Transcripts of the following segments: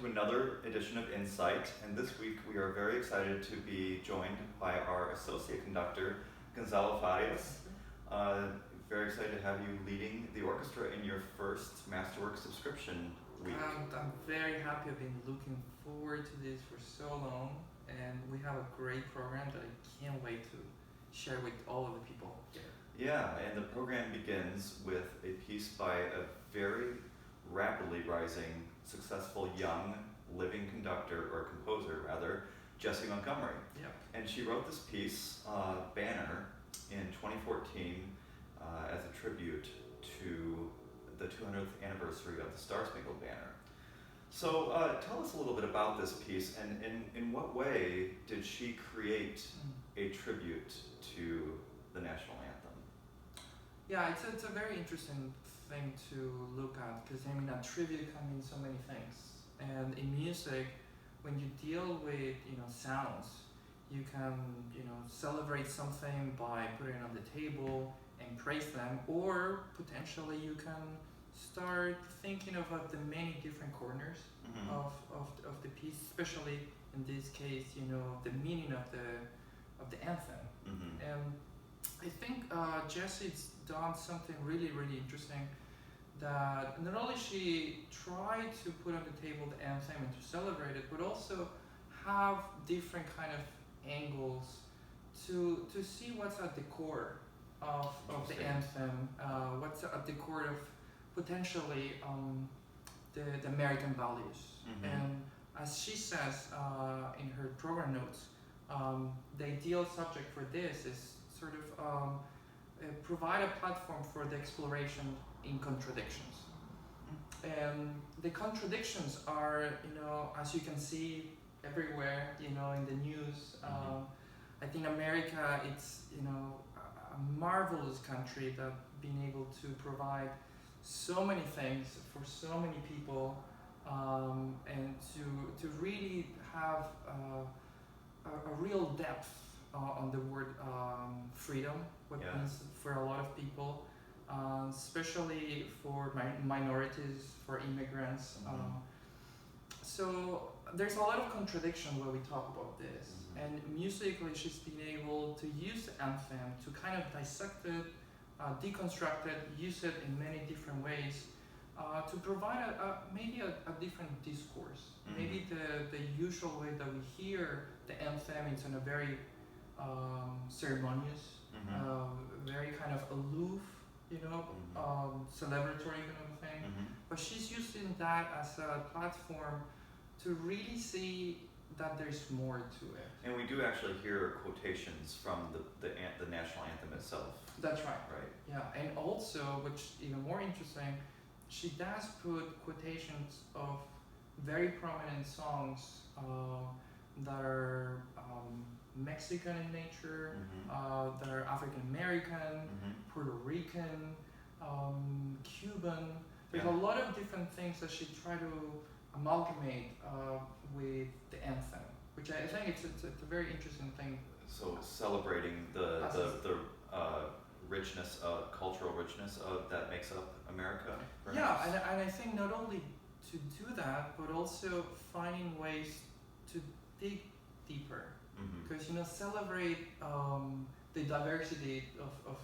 to another edition of Insight, and this week we are very excited to be joined by our Associate Conductor, Gonzalo Farias. Very excited to have you leading the orchestra in your first Masterworks subscription week. I'm very happy. I've been looking forward to this for so long, and we have a great program that I can't wait to share with all of the people here. Yeah, and the program begins with a piece by a very rapidly rising, successful young living conductor, or composer rather, Jessie Montgomery. Yep. And she wrote this piece, Banner, in 2014 as a tribute to the 200th anniversary of the Star Spangled Banner. So tell us a little bit about this piece, and in what way did she create a tribute to the national anthem? Yeah, it's a very interesting thing to look at, because I mean, a tribute can mean so many things. And in music, when you deal with sounds, you can celebrate something by putting it on the table and praise them, or potentially you can start thinking of the many different corners of the piece, especially in this case, the meaning of the anthem. And I think Jessie's done something really, really interesting, that not only she tried to put on the table the anthem and to celebrate it, but also have different kind of angles to see what's at the core of the anthem, what's at the core of potentially the American values. And as she says in her program notes, the ideal subject for this is sort of provide a platform for the exploration in contradictions. And the contradictions are, as you can see everywhere, in the news. I think America, it's a marvelous country that being able to provide so many things for so many people, and to really have a real depth on the word freedom, what it means for a lot of people, especially for minorities, for immigrants. So there's a lot of contradiction when we talk about this. And musically, she's been able to use the anthem to kind of dissect it, deconstruct it, use it in many different ways, to provide maybe a different discourse. Maybe the usual way that we hear the anthem is in a very ceremonious, very kind of aloof, celebratory kind of thing. But she's using that as a platform to really see that there's more to it. And we do actually hear quotations from the national anthem itself. That's right. Right. Yeah, and also, which is even more interesting, she does put quotations of very prominent songs that are Mexican in nature, that are African American, Puerto Rican, Cuban. There's a lot of different things that she tried to amalgamate with the anthem, which I think it's a very interesting thing. So celebrating the richness, cultural richness that makes up America. Perhaps. Yeah, and I think not only to do that, but also finding ways to dig deeper. Because celebrate the diversity of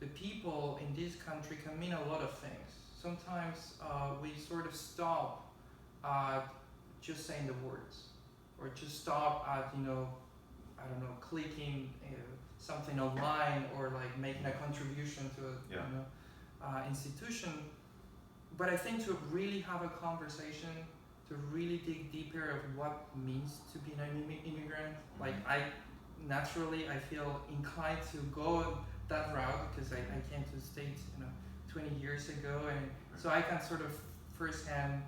the people in this country can mean a lot of things. Sometimes we sort of stop at just saying the words, or just stop at clicking something online, or like making a contribution to a institution. But I think to really have a conversation, to really dig deeper of what it means to be an immigrant. Like I feel inclined to go that route, because I came to the States 20 years ago, and so I can sort of firsthand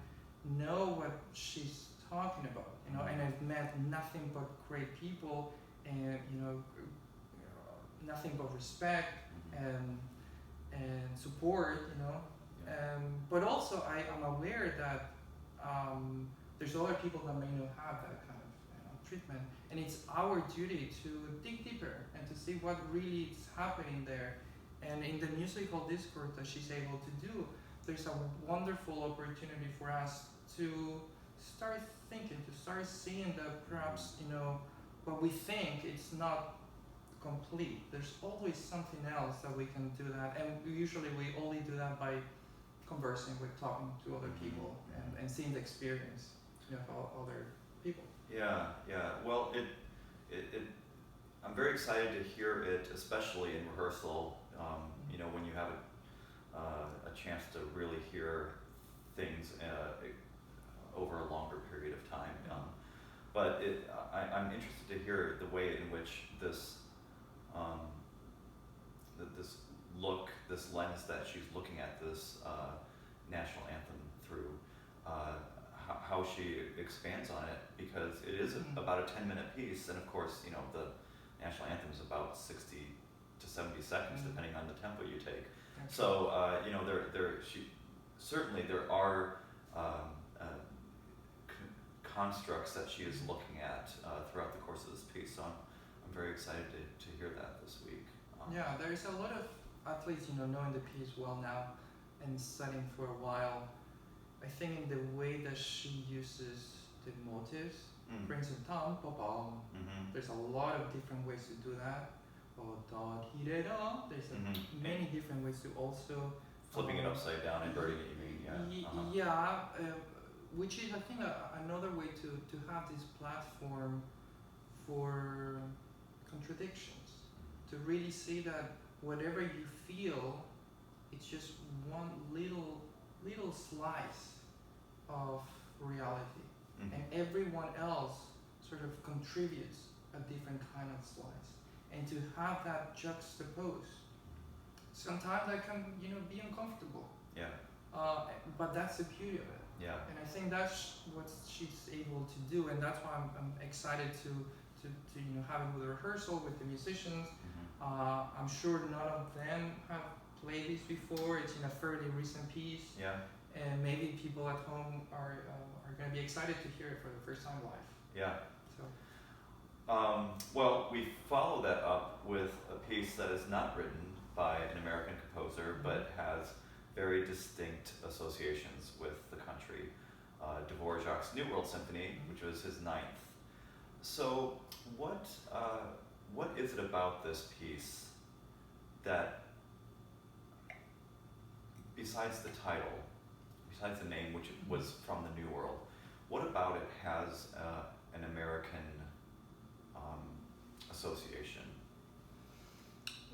know what she's talking about, and I've met nothing but great people, and nothing but respect and support, but also I am aware that there's other people that may not have that kind of treatment, and it's our duty to dig deeper and to see what really is happening there. And in the musical discourse that she's able to do, there's a wonderful opportunity for us to start thinking, to start seeing that perhaps, you know, what we think it's not complete. There's always something else that we can do that, and usually we only do that by conversing with talking to other people and seeing the experience, you know, of other people. Yeah, yeah. Well, I'm very excited to hear it, especially in rehearsal. You know, when you have a chance to really hear things over a longer period of time. But I'm interested to hear the way in which this this lens that she's looking at this national anthem through, how she expands on it, because it is about a 10-minute piece, and of course, you know, the national anthem is about 60 to 70 seconds, depending on the tempo you take. So, you know, certainly there are constructs that she is looking at throughout the course of this piece. So I'm very excited to hear that this week. Yeah, there's a lot of athletes, you know, knowing the piece well now and studying for a while. I think in the way that she uses the motives, for instance, there's a lot of different ways to do that. There's many different ways to also flipping it upside down, inverting it, you mean? Yeah. Which is, I think, another way to have this platform for contradictions. To really see that whatever you feel, it's just one little slice of reality, and everyone else sort of contributes a different kind of slice. And to have that juxtaposed, sometimes that can, you know, be uncomfortable. Yeah. But that's the beauty of it. Yeah. And I think that's what she's able to do, and that's why I'm excited to you know, have it with a rehearsal with the musicians. I'm sure none of them have played this before. It's in a fairly recent piece. Yeah. And maybe people at home are going to be excited to hear it for the first time live. Yeah. So. Well, we follow that up with a piece that is not written by an American composer, but has very distinct associations with the country. Dvořák's New World Symphony, which was his 9th. So, what is it about this piece that, besides the title, besides the name, which was from the New World, what about it has an American association?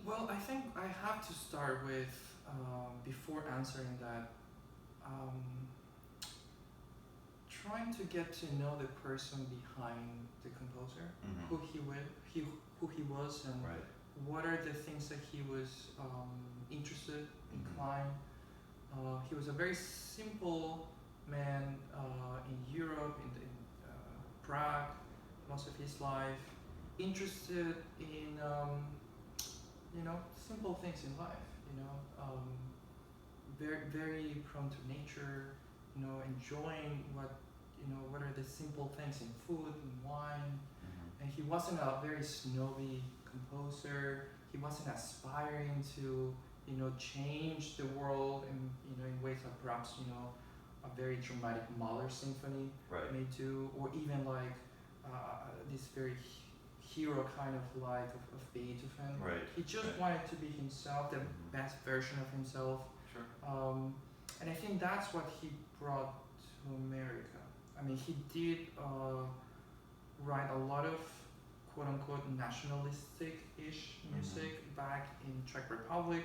Well, I think I have to start with, before answering that, trying to get to know the person behind the composer, who he was, and what are the things that he was interested, inclined. He was a very simple man in Europe, in Prague, most of his life, interested in you know, simple things in life. You know, very prone to nature. You know, enjoying what are the simple things in food and wine. And he wasn't a very snobby composer. He wasn't aspiring to, you know, change the world in, you know, in ways that perhaps, you know, a very dramatic Mahler symphony may do, or even like this very hero kind of like of Beethoven. He just wanted to be himself, the best version of himself. And I think that's what he brought to America. I mean, he did write a lot of quote-unquote nationalistic-ish music back in Czech Republic,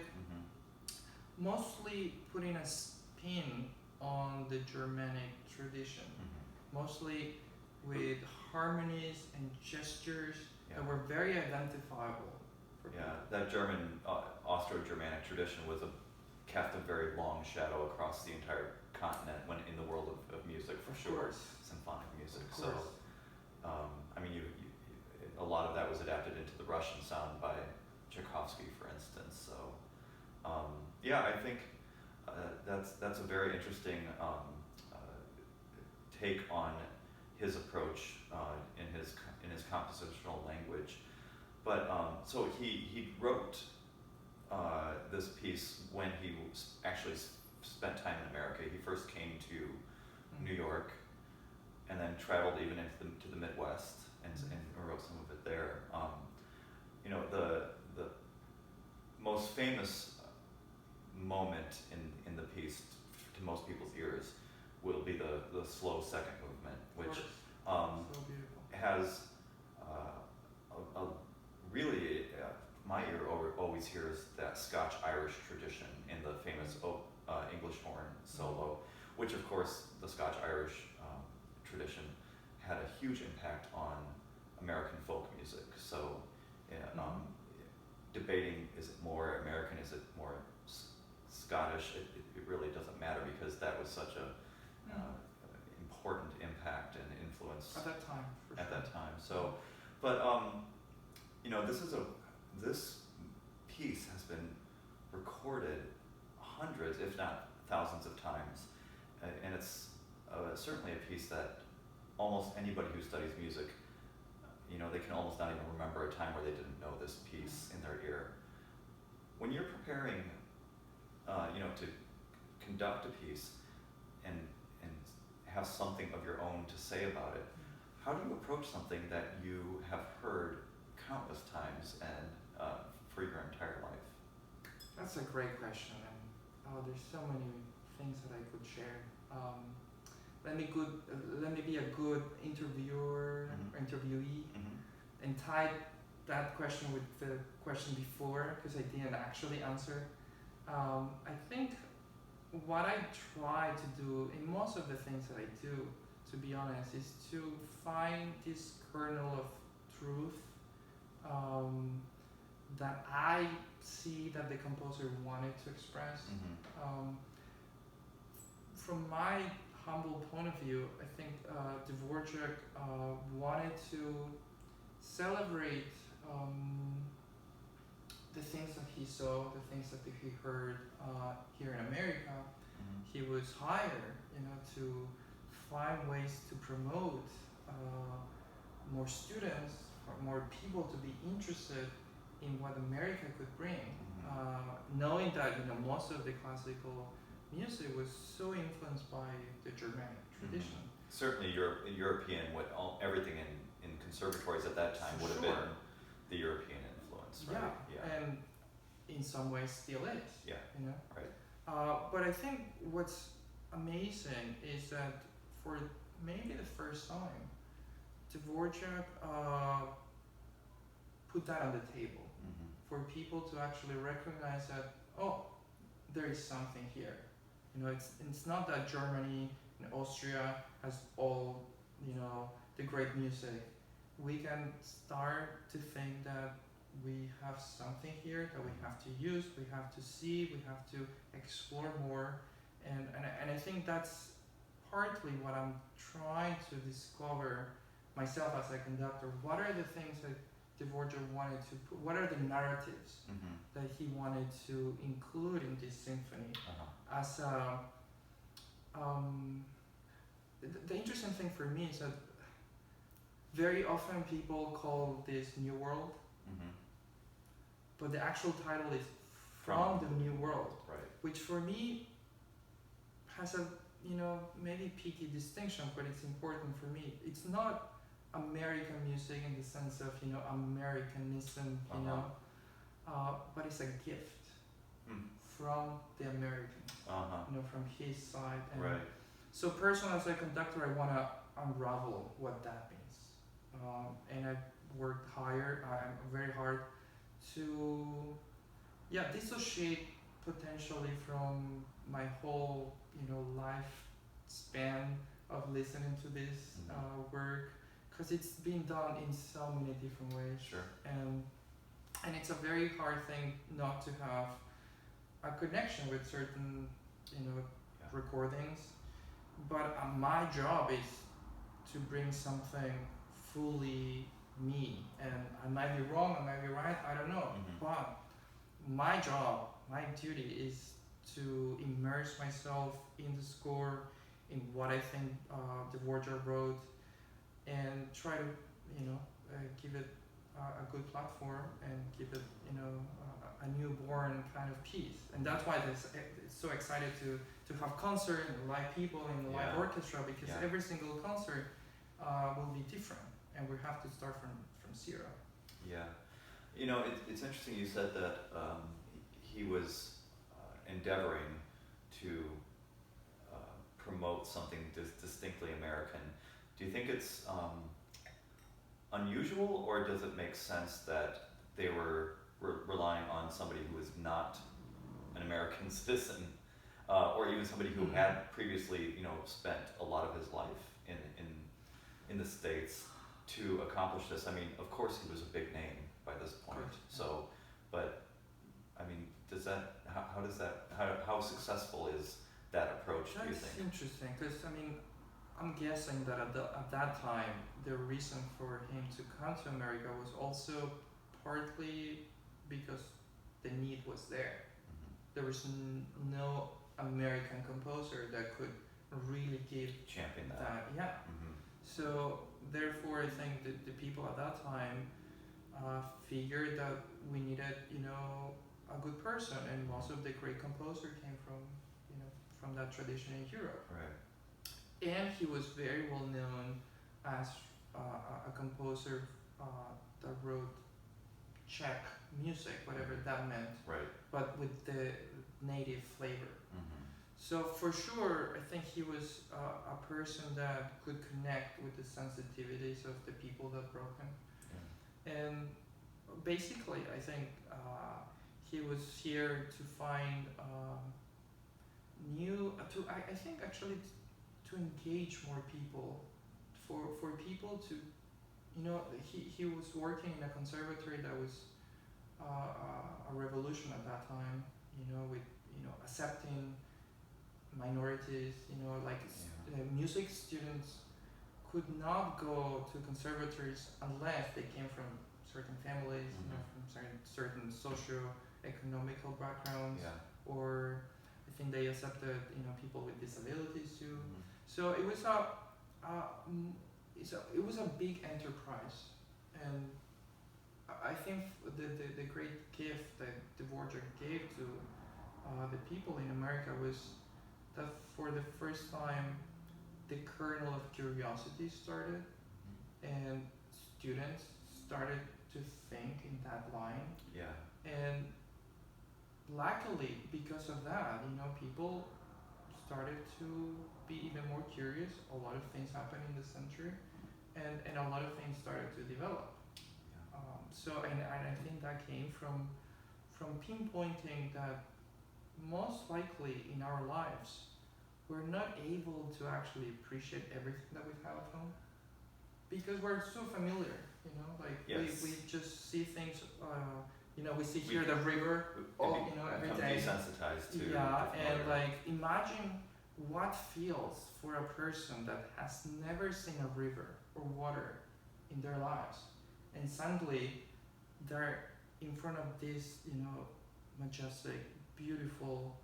mostly putting a spin on the Germanic tradition, mostly with harmonies and gestures that were very identifiable for people. That German, Austro-Germanic tradition cast a very long shadow across the entire continent when in the world of music, for sure, symphonic music. So, I mean, a lot of that was adapted into the Russian sound by Tchaikovsky, for instance. So, I think that's a very interesting take on his approach in his compositional language. But so he wrote this piece when he actually spent time in America. He first came to New York, and then traveled even to the Midwest, and wrote some of it there. You know, the most famous moment in the piece, to most people's ears, will be the slow second movement, which so beautiful. has a really, my ear always hears that Scotch-Irish tradition in the famous English horn solo, which of course the Scotch-Irish tradition had a huge impact on American folk music. So debating, is it more American, is it more Scottish, it really doesn't matter, because that was such a important impact and influence at that time. That time. So, but you know, this piece has been recorded hundreds, if not thousands of times, and it's certainly a piece that almost anybody who studies music, you know, they can almost not even remember a time where they didn't know this piece in their ear. When you're preparing, you know, to conduct a piece and have something of your own to say about it, how do you approach something that you have heard countless times and for your entire life? That's a great question, and there's so many things that I could share. Let me be a good interviewer, or interviewee, and tie that question with the question before, because I didn't actually answer. I think what I try to do in most of the things that I do, to be honest, is to find this kernel of truth that I see that the composer wanted to express. From my humble point of view, I think Dvořák wanted to celebrate the things that he saw, the things that he heard here in America. He was hired, you know, to find ways to promote more students, or more people to be interested in what America could bring, knowing that, you know, most of the classical music was so influenced by the Germanic tradition. Certainly, European, everything in conservatories at that time would have been the European influence, right? Yeah, and in some ways still is. Yeah. You know. Right. But I think what's amazing is that for maybe the first time, Dvořák put that on the table for people to actually recognize that, oh, there is something here. You know, it's not that Germany and Austria has all, you know, the great music. We can start to think that we have something here that we have to use, we have to see, we have to explore more, and I think that's partly what I'm trying to discover myself as a conductor. What are the things that Dvořák wanted to put, what are the narratives that he wanted to include in this symphony as a, the interesting thing for me is that very often people call this New World, but the actual title is From the New World, right? Which for me has a, you know, maybe picky distinction, but it's important for me. It's not American music in the sense of, you know, Americanism, you know, but it's a gift from the Americans, you know, from his side. And right. So personally, as a conductor, I want to unravel what that means, and I've worked very hard to, dissociate potentially from my whole, you know, lifespan of listening to this work, because it's been done in so many different ways. Sure. And it's a very hard thing not to have a connection with certain, you know, recordings. But my job is to bring something fully me, and I might be wrong, I might be right, I don't know. But my job, my duty is to immerse myself in the score, in what I think Dvořák wrote, and try to, you know, give it a good platform and give it, a newborn kind of piece. And that's why it's so excited to have concert and live people and live orchestra, because every single concert will be different, and we have to start from zero. Yeah, it's interesting you said that he was endeavoring to promote something distinctly American. Do you think it's unusual, or does it make sense that they were relying on somebody who was not an American citizen, or even somebody who had previously, spent a lot of his life in the States to accomplish this? I mean, of course, he was a big name by this point. So, but I mean, how successful is that approach? Do you think? That's interesting, because I mean, I'm guessing that at that time, the reason for him to come to America was also partly because the need was there. There was no American composer that could really give champion that. So therefore, I think that the people at that time figured that we needed, a good person, and most of the great composer came from that tradition in Europe. Right. And he was very well known as a composer that wrote Czech music, whatever that meant, right, but with the native flavor. So for sure, I think he was a person that could connect with the sensitivities of the people that wrote him. And basically, I think he was here to find I think actually to engage more people, for people to, he was working in a conservatory that was a revolution at that time, with, accepting minorities, music students could not go to conservatories unless they came from certain families, from certain socio-economical backgrounds, or I think they accepted, people with disabilities too. So it was it was a big enterprise, and I think the great gift that Dvořák gave to the people in America was that for the first time the kernel of curiosity started, and students started to think in that line. And luckily, because of that, people started to be even more curious. A lot of things happened in the century, and a lot of things started to develop. And I think that came from pinpointing that most likely in our lives we're not able to actually appreciate everything that we have at home, because we're so familiar, we just see things, we see here the river, every day. Desensitized to and imagine what feels for a person that has never seen a river or water in their lives, and suddenly they're in front of this, majestic, beautiful,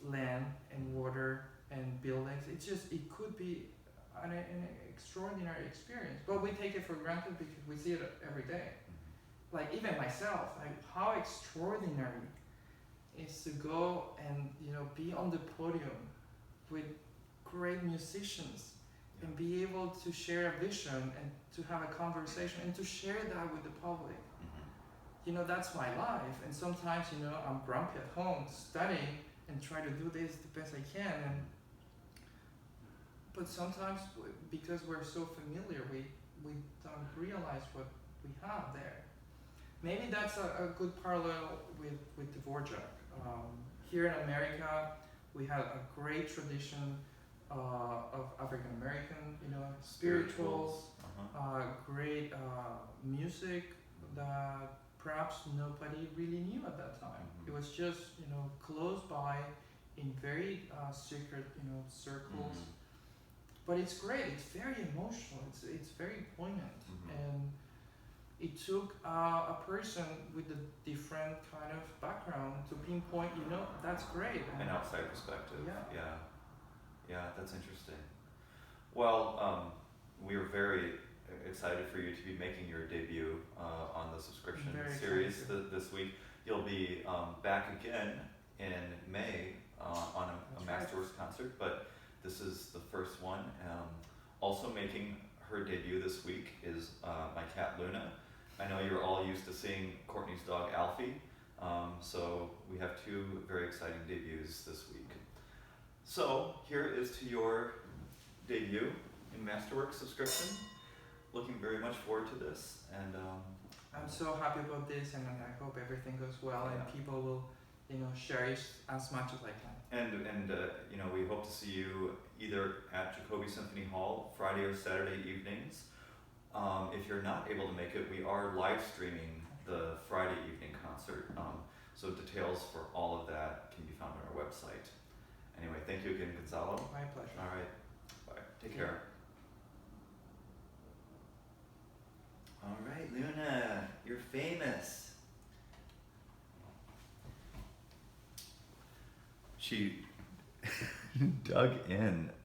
land and water and buildings. It could be an extraordinary experience, but we take it for granted because we see it every day. Even myself, how extraordinary is to go and be on the podium with great musicians and be able to share a vision and to have a conversation and to share that with the public. That's my life, and sometimes I'm grumpy at home studying and try to do this the best I can, but sometimes because we're so familiar, we don't realize what we have there. Maybe that's a good parallel with Dvořák. Here in America, we have a great tradition of African American, spirituals, great music that perhaps nobody really knew at that time. It was just, close by in very secret, circles. But it's great. It's very emotional. It's very poignant, and it took a person with a different kind of background to pinpoint. That's great. An outside perspective. Yeah, that's interesting. Well, we are very excited for you to be making your debut on the subscription Very series excited. this week. You'll be back again in May on a That's right. Masterworks concert, but this is the first one. Also making her debut this week is my cat Luna. I know you're all used to seeing Courtney's dog Alfie, so we have two very exciting debuts this week. So here is to your debut in Masterworks subscription. Looking very much forward to this, and I'm so happy about this, and I hope everything goes well Yeah. and people will, share it as much as I can. and we hope to see you either at Jacoby Symphony Hall Friday or Saturday evenings. If you're not able to make it, we are live streaming the Friday evening concert. So details for all of that can be found on our website. Anyway, thank you again, Gonzalo. My pleasure. All right, bye. Take care. All right, Luna, you're famous. She dug in